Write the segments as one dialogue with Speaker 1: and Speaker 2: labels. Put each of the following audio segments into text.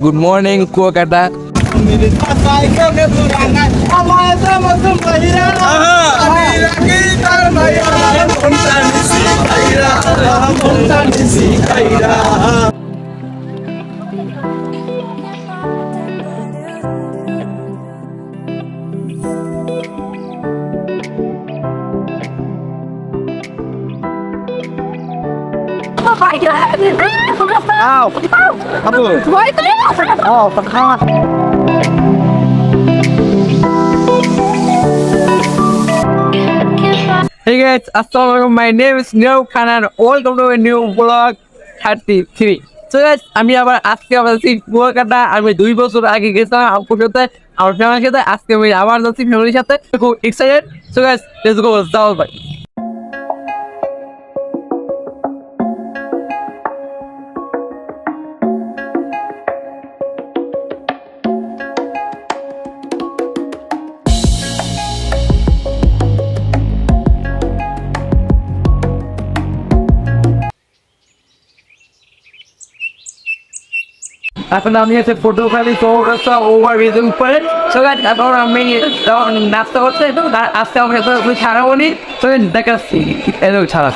Speaker 1: Good morning, Kuakata. Ow! Apa? Oh, tengah. Hey guys, assalamualaikum. My name is Neo Khan and welcome to a new vlog 33. So guys, আমি আবার আজকে যাচ্ছি কুয়াকাটা। আমি 2 বছর আগে গেছিলাম আপুর সাথে, আমার ফ্যামিলির সাথে। আজকে আমি আবার যাচ্ছি ফ্যামিলির সাথে, খুব excited. So guys, let's go. যাও ভাই। এখন আমি হচ্ছে ফটো খালি চৌরাস্তা ওভারব্রিজের উপরে। সো গাইস, তারপর আমি নাস্তা করতে আজকে আমার সাথে ছাড়াবনি, তো দেখাচ্ছি এরকম ছাড়া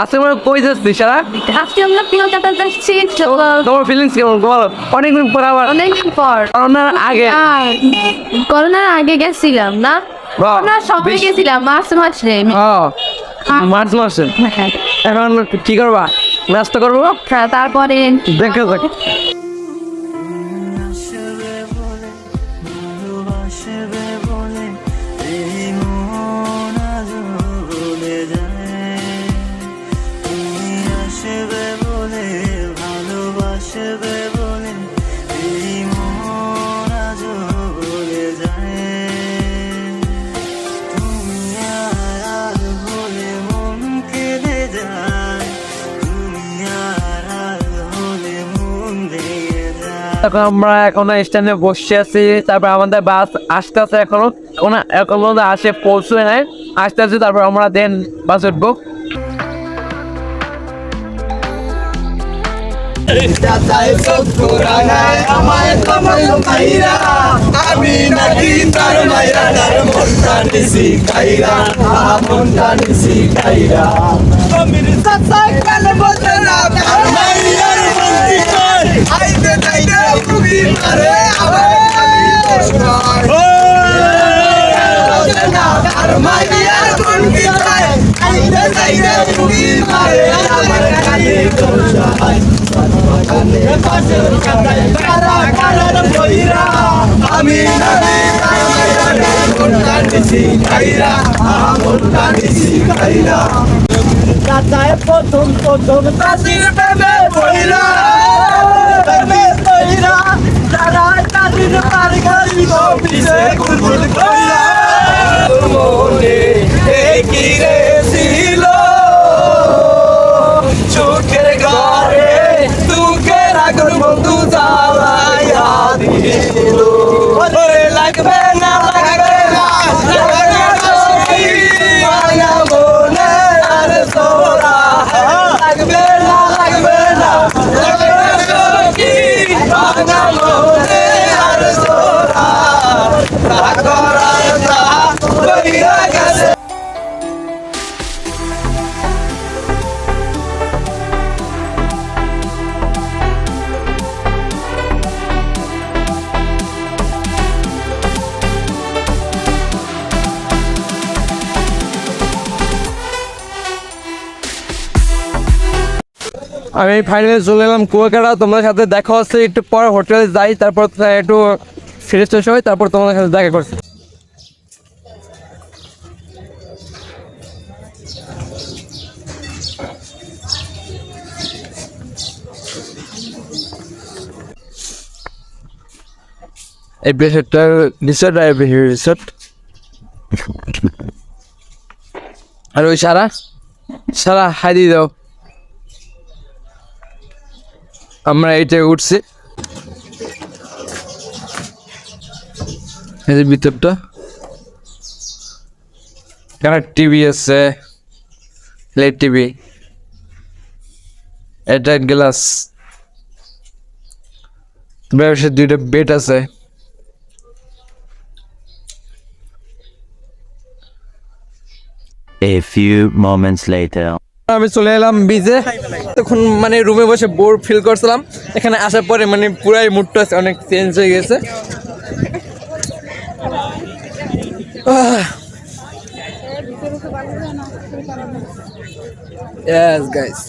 Speaker 1: আজকে আমরা কই যাচ্ছি সারা।
Speaker 2: আজকে আমরা কলকাতা যাচ্ছি।
Speaker 1: তোমার ফিলিংস কেমন বলো? অনেকদিন পর আবার,
Speaker 2: অনেকদিন পর
Speaker 1: করোনার আগে
Speaker 2: করোনার আগে গেছিলাম না, আমরা সবাই গেছিলাম মার্চ মাসে।
Speaker 1: মার্চ মাসে। এখন কি করবা? নাস্তা করবো,
Speaker 2: তারপরে
Speaker 1: দেখা যাক। এখন আমরা এখনো স্ট্যান্ডে বসে আছি, তারপর আমাদের বাস আসতে আছে, এখনো আসে পৌঁছবে নাই, আসতে আসছে, তারপর আমরা দেন বাস উঠবো।
Speaker 3: আমি নাকি তার মাইরা মনটা নিছি খাইরা, মনটা নিছি খাইরা। আমির সাথে কেন বলে না তার মাইরার মনটি কই, আইতে যাইতে পুগি মারে আবার আমি দোষাই। ও না তার মাইরার মনটি কই, আইতে যাইতে পুগি মারে আবার আমি দোষাই। আমি প্রথম তাসির প্রেমে পড়িলা, যারা তাসির পার করিব পিছে গুলগুল করিলা। মনে কি রে ছিল চোখের ঘরে দুঃখের আগুন বন্ধু জ্বালাইয়া দিল। লাগবে না লাগবে না মায়া মনে আর সোরা, লাগবে না লাগবে না মায়া মনে আর সোরা, গেছে।
Speaker 1: আমি ফাইনালি চলে এলাম কুয়াকাটা। তোমাদের সাথে দেখা হচ্ছে একটু পর, হোটেলে যাই, তারপর একটু ফ্রেশ ট্রেশ হই, তারপর তোমাদের সাথে দেখা করছি। এই রিসোর্টটা রিসোর্ট আর ওই সারা সারা হাই দিয়ে দাও। আমরা এইটাই উঠছি, এই যে ভিতরটা, এখানে টিভি আছে, লাইট টিভি, এটা গ্লাস, ব্যবসার 2টা বেড আছে।
Speaker 4: A few moments later.
Speaker 1: আমি চলে এলাম বিচে। তখন মানে রুমে বসে বোর ফিল করছিলাম, এখানে আসার পরে মানে পুরাই মুডটা অনেক চেঞ্জ হয়ে গেছে। Yes guys.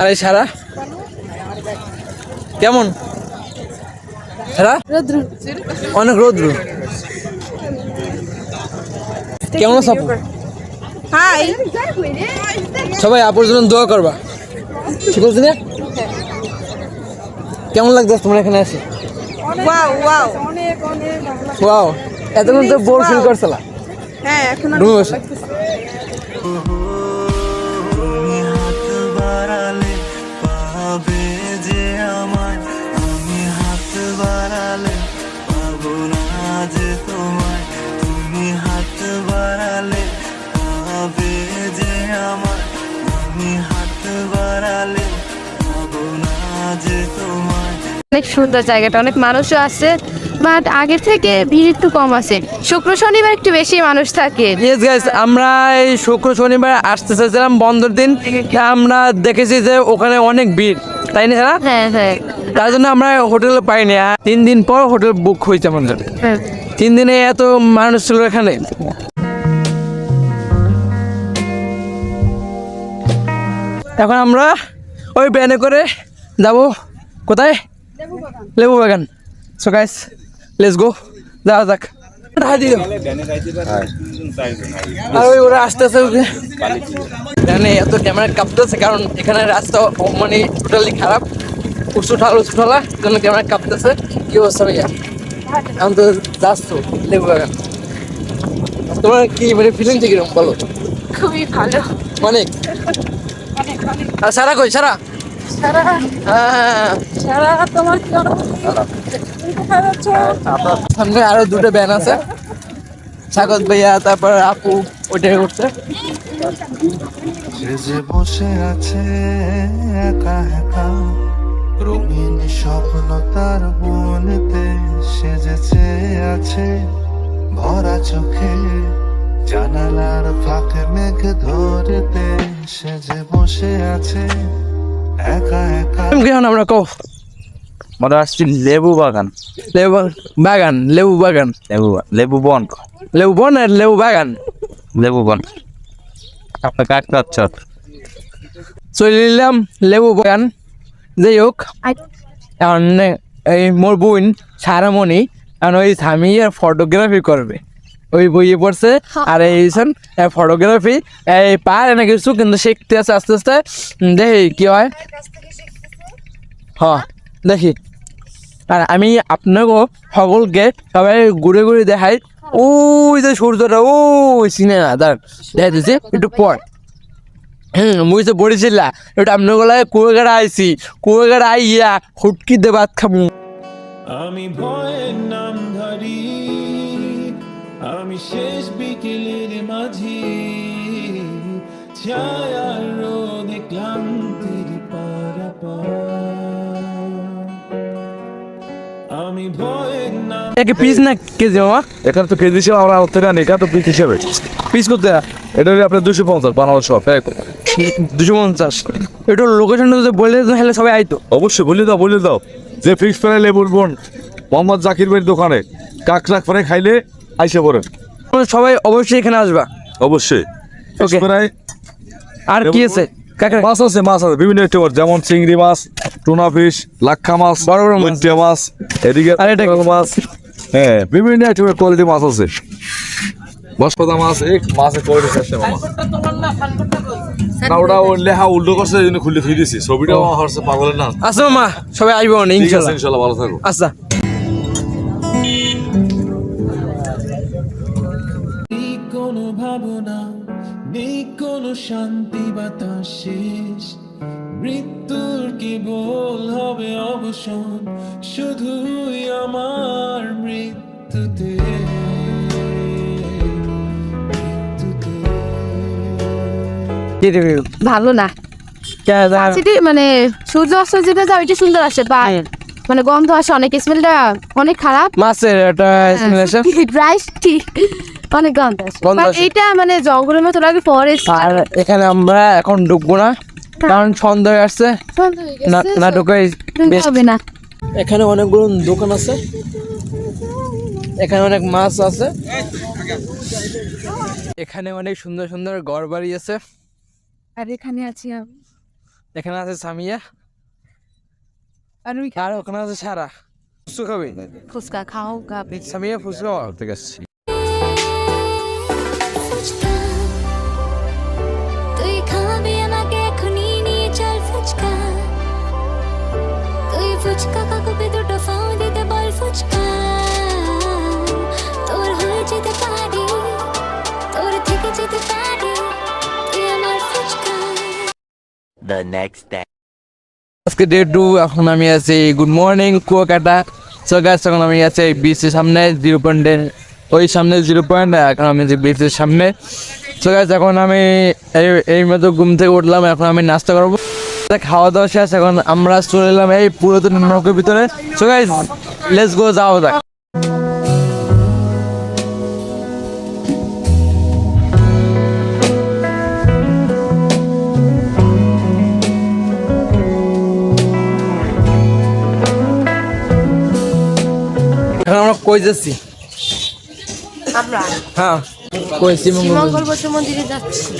Speaker 1: আরে সারা কেমন? সারা অনেক রৌদ্র। কেমন আছো আপু?
Speaker 5: হাই
Speaker 1: সবাই আপুর জন্য দোয়া করবা, ঠিক আছে না? কেমন লাগছে তোমরা এখানে এসে?
Speaker 5: ওয়াও ওয়াও
Speaker 1: ওয়াও, এতক্ষণ তো বোর ফিল করছিলা
Speaker 5: হ্যাঁ এখন
Speaker 1: রুমে বসে।
Speaker 3: তুমি হাত বাড়ালে পাবে যে আমায়, আমি হাত বাড়ালে পাবো না যে তোমায়, তুমি হাত বাড়ালে পাবে যে আমায়, আমি হাত বাড়ালে পাবো না যে তোমায়।
Speaker 2: অনেক সুন্দর জায়গাটা, অনেক মানুষও আছে, বাট আগের থেকে ভিড় একটু কম আছে। শুক্র শনিবার একটু বেশি মানুষ থাকে।
Speaker 1: ইয়েস গাইস, আমরা এই শুক্র শনিবার আসতে চাইছিলাম বন্ধের দিন, আমরা দেখেছি যে ওখানে অনেক ভিড়, তাই না সারা?
Speaker 2: হ্যাঁ হ্যাঁ
Speaker 1: তার জন্য আমরা হোটেল পাইনি। 3 দিন পর হোটেল বুক হয়েছে আমাদের।
Speaker 2: হ্যাঁ।
Speaker 1: 3 দিনে এত মানুষ ছিল এখানে। এখন আমরা ওই ভ্যানে করে যাব কোথায়? লেবু বাগান। সো গাইস লেটস গো, যাওয়া যাক। আর ওই ওরা আসতেছে, এখানে এত ক্যামেরা কাঁপতেছে কারণ এখানে রাস্তা মানে টোটালি খারাপ, উঁচু ঠালা জন্য ক্যামেরা কাঁপতেছে। কি অবস্থা ভাইয়া? এখন তো যাচ্ছ লেবু বাগান, তোমার কি মানে ফিলিংটা কিরকম বলো?
Speaker 2: খুবই ভালো।
Speaker 1: অনেক। আর সারা কই? সারা সামনে আরো 2টা ব্যান আছে, স্বাগত ভাইয়া তারপর আপু ওইটাই করছে।
Speaker 3: সে যে বসে আছে একা একা, রঙিন স্বপ্ন তার বনেতে সেজেছে আছে ভরা চোখে, জানালার ফাঁকে মেঘ ধরেতে সে যে বসে আছে একা একা।
Speaker 1: কেমন আমরা কো?
Speaker 4: আমরা আসছি লেবু বাগান,
Speaker 1: লেবু বাগান, লেবু বাগান,
Speaker 4: লেবু বন,
Speaker 1: লেবু বন আর লেবু বাগান।
Speaker 4: লেবু বন। আপনার কাকটা চট
Speaker 1: চলে নিলাম লেবু বাগান। যাই হোক, এখন এই মোর বোন সারামণি এখন ওই স্বামীর ফটোগ্রাফি করবে, ওই বইয়ে পড়ছে। আর এই ফটোগ্রাফি এই পারে না কিছু, কিন্তু শিখতে আছে আস্তে আস্তে। দেখি কি হয়, হ্যাঁ দেখি। আর আমি আপনাকেও সকলকে সবাই ঘুরে ঘুরে দেখাই। ওই যে সূর্যটা ওই সিনে না দাঁড় দেখাইতেছি একটু পর। মুই তো বলেছিলা এটা আপনার গলায় কুয়াকাটা আইছি, কুয়াকাটা আইয়া হুটকি দে ভাত খামু।
Speaker 6: আমি ভয়ের নাম ধরি, আমি শেষ বিকেলের মাঝি, ছায়ার রোদে ক্লান্তির পারাপার। আমি ভয়ের নাম
Speaker 1: একে পিস না কেজি মামা?
Speaker 7: এখানে তো কেজি হিসেবে আমরা থেকে আনি, এটা তো পিস হিসেবে।
Speaker 1: পিস করতে
Speaker 7: এটা হলে আপনার 250 বানানো সব।
Speaker 1: 250। একটু লোকেশনটা যদি বলে তাহলে সবাই আইতো।
Speaker 7: অবশ্যই বলে দাও যে ফিক্স প্রায় লেবুর বোন মোহাম্মদ জাকির ভাইয়ের দোকানে কাকড়া করে খাইলে আইসে পড়েন,
Speaker 1: সবাই অবশ্যই এখানে আসবা।
Speaker 7: অবশ্যই।
Speaker 1: Okay.
Speaker 7: প্রায়
Speaker 1: আর কি আছে কাকা?
Speaker 7: মাছ আছে বিভিন্ন আইটেম, যেমন চিংড়ি মাছ, টুনা ফিশ, লাক্ষা মাছ,
Speaker 1: বড় বড় মাছ।
Speaker 7: মধ্যে মাছ, এদিকে
Speaker 1: আর এটা কি?
Speaker 7: মাছ, হ্যাঁ বিভিন্ন আইটেমের কোয়ালিটি মাছ আছে। বসপদা মাছ, এই মাছের কোয়ালিটি আছে মামা। না ওটা ওর লেখা উল্টো করছে, এই জন্য খুলে ফিরে দিছি। ছবিটা আমার হচ্ছে পাগলের না।
Speaker 1: আচ্ছা মামা সবাই আইব না
Speaker 7: ঠিক আছে,
Speaker 1: ইনশাল্লাহ।
Speaker 7: ইনশাল্লাহ ভালো থাকো।
Speaker 1: আচ্ছা
Speaker 6: নেই কোনো ভাবনা, নেই কোনো শান্তি বাতাস শেষ, মৃত্যুর কেবল হবে অবসান, শুধুই আমার মৃত্যুতে।
Speaker 1: কি রিভিউ?
Speaker 2: ভালো না। সানসেটে মানে সূর্য অস্ত যেটা যায় ওইটা সুন্দর আসে বা মানে গন্ধ আসে অনেক, স্মেলটা অনেক খারাপ,
Speaker 1: মাছের একটা স্মেল আসে।
Speaker 2: রাইস ঠিক অনেক গন্ধ আসে।
Speaker 1: গন্ধ
Speaker 2: But
Speaker 1: আসে।
Speaker 2: এইটা মানে জঙ্গলের মতো লাগে, ফরেস্ট
Speaker 1: আর এখানে আমরা এখন ঢুকবো না, কারণ সন্ধ্যা হয়ে আসছে। না ঢুকে best।
Speaker 2: হবে না।
Speaker 1: এখানে অনেকগুলো দোকান আছে, এখানে অনেক মাছ আছে, এখানে অনেক সুন্দর সুন্দর ঘর বাড়ি আছে।
Speaker 2: আর এখানে আছি আমি,
Speaker 1: এখানে আছে সামিয়া,
Speaker 2: আর ওই
Speaker 1: আর ওখানে আছে সারা। ফুচকা খাবে?
Speaker 2: ফুচকা খাও খাবে।
Speaker 1: সামিয়া ফুচকা ঠিক আছে।
Speaker 8: তুই খাবে আমাকে এখনই নিয়ে চল ফুচকা, তুই ফুচকা কাকুকে দুটো ফাও দিতে বল ফুচকা, তোর হয়ে যেতে পারি, তোর থেকে যেতে পারি, তুই আমার ফুচকা।
Speaker 9: The next day.
Speaker 1: আজকে ডে 2, এখন আমি আছি good morning Kuakata. So guys, এখন আমি আছি বিচের সামনে 0 পয়েন্টের, ওই সামনে 0 পয়েন্ট, এখন আমি আছি বিচের সামনে। সো গাইস, এখন আমি এই মতো ঘুম থেকে উঠলাম, এখন আমি নাস্তা করবো, খাওয়া দাওয়া শেষ, এখন আমরা চলে এলাম এই পুরাতন নৌকার ভিতরে। সো গাইস, লেটস গো, যাও যাক। এখন আমরা কই যাচ্ছি?
Speaker 2: আমরা
Speaker 1: হ্যাঁ, কই? শ্রীমঙ্গল।
Speaker 2: মঙ্গল বৌদ্ধ মন্দিরে যাচ্ছি।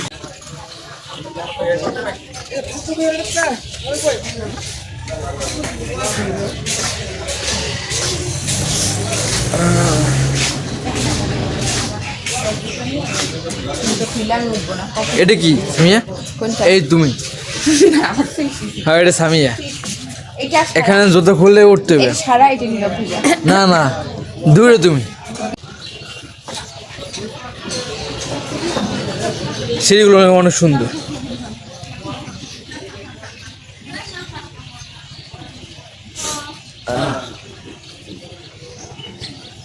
Speaker 1: এটা কি সামিয়া? এই তুমি? হ্যাঁ, এটা সামিয়া। এখানে যত খুললে উঠতে হবে। না না, দূরে তুমি। সিঁড়িগুলো অনেক সুন্দর।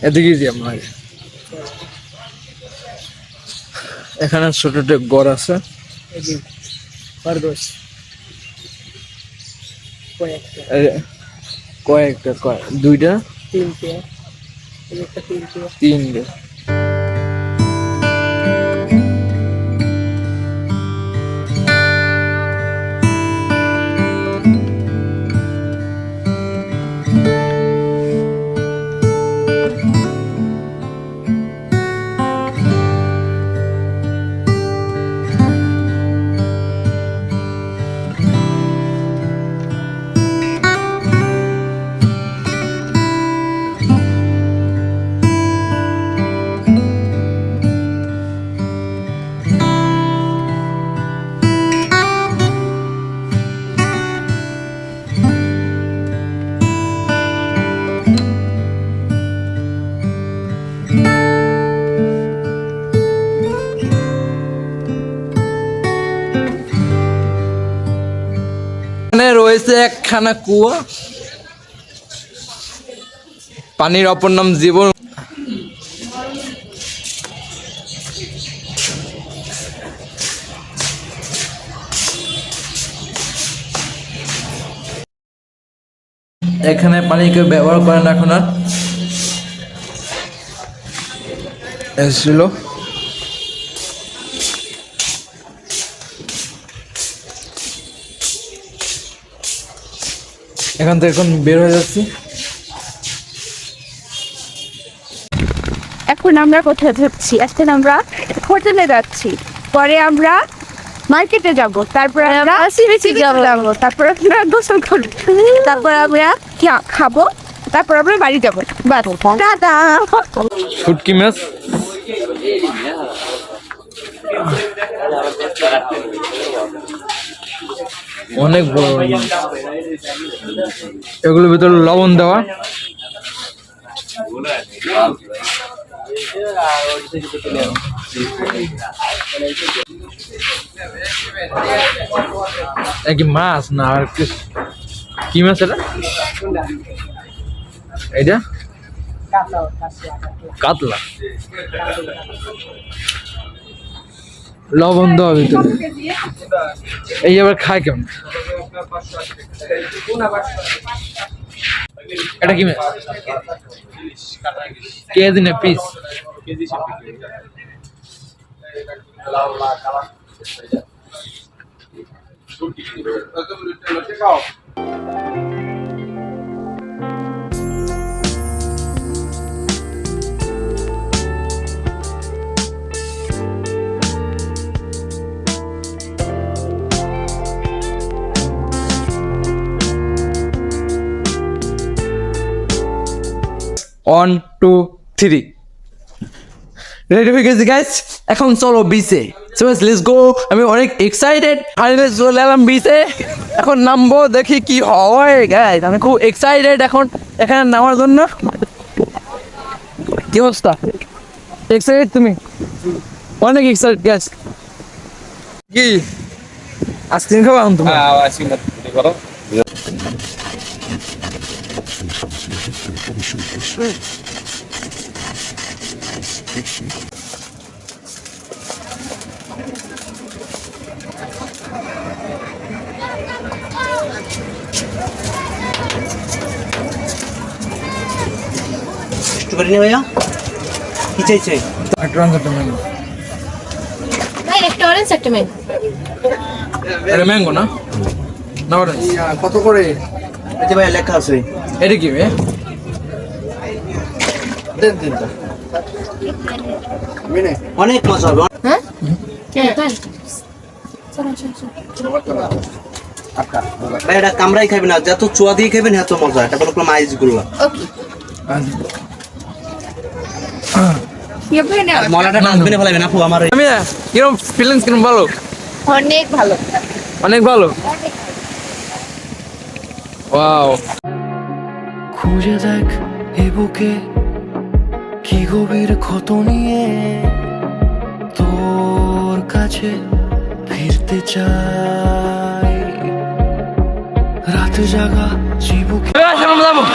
Speaker 1: এদিকে যাই আমরা। এখানে ছোট ছোট ঘর আছে, কয়েকটা, দুইটা, তিনটে। এখানে রয়েছে একখানা কুয়া, পানির অপর নাম জীবন। এখানে পানি কেউ ব্যবহার করে না এখন আর। এসেছিল এখান থেকে এখন বের হয়ে যাচ্ছি।
Speaker 2: এখন আমরা কোথায় যাচ্ছি? আজকে আমরা হোটেলে যাচ্ছি, পরে আমরা মার্কেটে যাব, তারপর আমরা সিবিসি যাব, তারপর আমরা গোসল করব, তারপর আমরা খাবো, তারপর আমরা বাড়ি যাবো। বাস, টাটা।
Speaker 1: শুটকি মাছ, অনেক বড়। এগুলোর ভিতরে লবণ দেওয়া। কি মাছ না আর কি মাছ এটা? এটা কাতলা। লবণ দেওয়া ভিতরে এই আবার খায় কেমন এটা কি মাছ কেজি না piece one two three ready হয়ে গেছি গাইস এখন চলো বিচে লেটস গো আমি অনেক এক্সাইটেড ফাইনালি চলে এলাম বিচে এখন নামবো দেখি কি হয় গাইস আমি খুব এক্সাইটেড এখন এখানে নামার জন্য কি অবস্থা এক্সাইটেড তুমি অনেক এক্সাইটেড গাইস কি আইসক্রিম খাবো এখন তুমি
Speaker 3: ভাইয়া কি চাইছে
Speaker 2: ভাই একটা অরেঞ্জ একটা ম্যাঙ্গো
Speaker 1: এটা ম্যাঙ্গো না না অরেঞ্জ কত করে
Speaker 3: এই ভাইয়া লেখা আছে
Speaker 1: এটা কি ভাই দেন তিনটা
Speaker 3: অনেক মজা হবে
Speaker 2: হ্যাঁ তাই
Speaker 3: ভাই এটা কামড়াই খাবেন না যত চুয়া দিয়ে খাবেন এত মজা এটা বলো আইস গুলো
Speaker 2: ওকে কি ভাই না
Speaker 3: মলাটা ডাস্টবিনে ফেলাবেন আপু আমার
Speaker 1: আমি কিরকম ফিলিংস কিরকম বলো
Speaker 2: অনেক ভালো
Speaker 1: অনেক ভালো ওয়াও
Speaker 6: খুঁজে দেখ এ বুকে কি গভীর ক্ষত নিয়ে তোর কাছে ফিরতে চাই রাত জাগা চিবুকে
Speaker 1: যাবো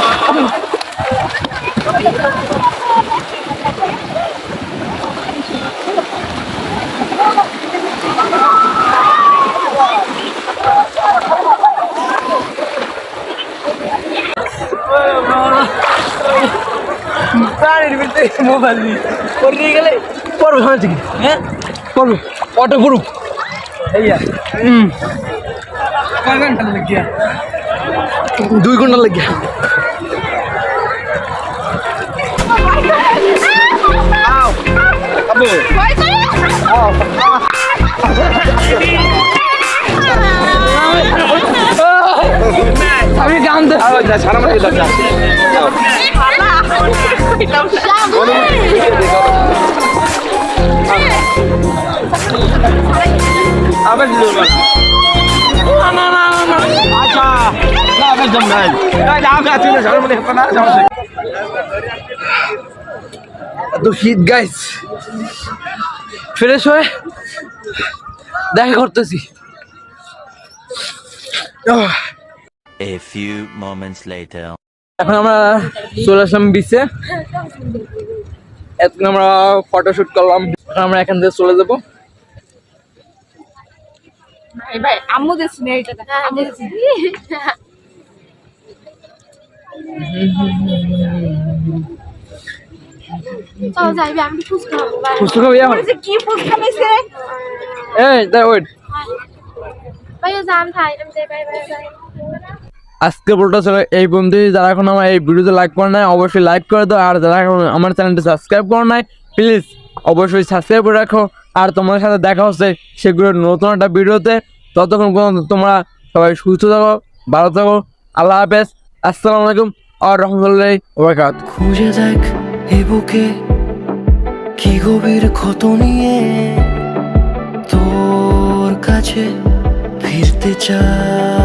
Speaker 1: মোবাইল নিয়ে গেলে পড়বো সময় থেকে হ্যাঁ পড়বো অটো গ্রুপ এইয়া কয় ঘন্টা লাগিয়া 2 ঘন্টা লাগিয়া আমি গান তো শীত গাইস ফ্রেশ হয়ে দেখা করতেছি
Speaker 9: A few moments later.
Speaker 1: এখন আমরা চলে আসলাম বিচে এখন আমরা ফটোশুট করলাম আমরা এখান থেকে চলে যাবো
Speaker 2: ভাই আম্মু দিস নে এটা আম্মু দিস চল যাইবে আমি ফুচকা খাবো
Speaker 1: ফুচকা খাবি এখন
Speaker 2: কি ফুচকা খাইছে
Speaker 1: এই দাই ওয়েট
Speaker 2: ভাই জান ভাই আমি যাই বাই বাই
Speaker 1: আজকে বলটা ছিল এই বন্ধুই যারা এখন আমার এই ভিডিওতে লাইক করে নাই অবশ্যই লাইক করে দাও আর যারা এখন আমার চ্যানেলটা সাবস্ক্রাইব করে নাই প্লিজ অবশ্যই সাবস্ক্রাইব করে রাখো আর তোমাদের সাথে দেখা হচ্ছে সেগুলো নতুন একটা ভিডিওতে ততক্ষণ পর্যন্ত তোমরা সবাই সুস্থ থাকো ভালো থাকো আল্লাহ হাফেজ আসসালামু আলাইকুম আর রহমতুল্লাহি ওয়া বারাকাতুহু
Speaker 6: খুঁজে দেখ এ বুকে কি গভীর ক্ষত নিয়ে তোর কাছে ফিরতে চাই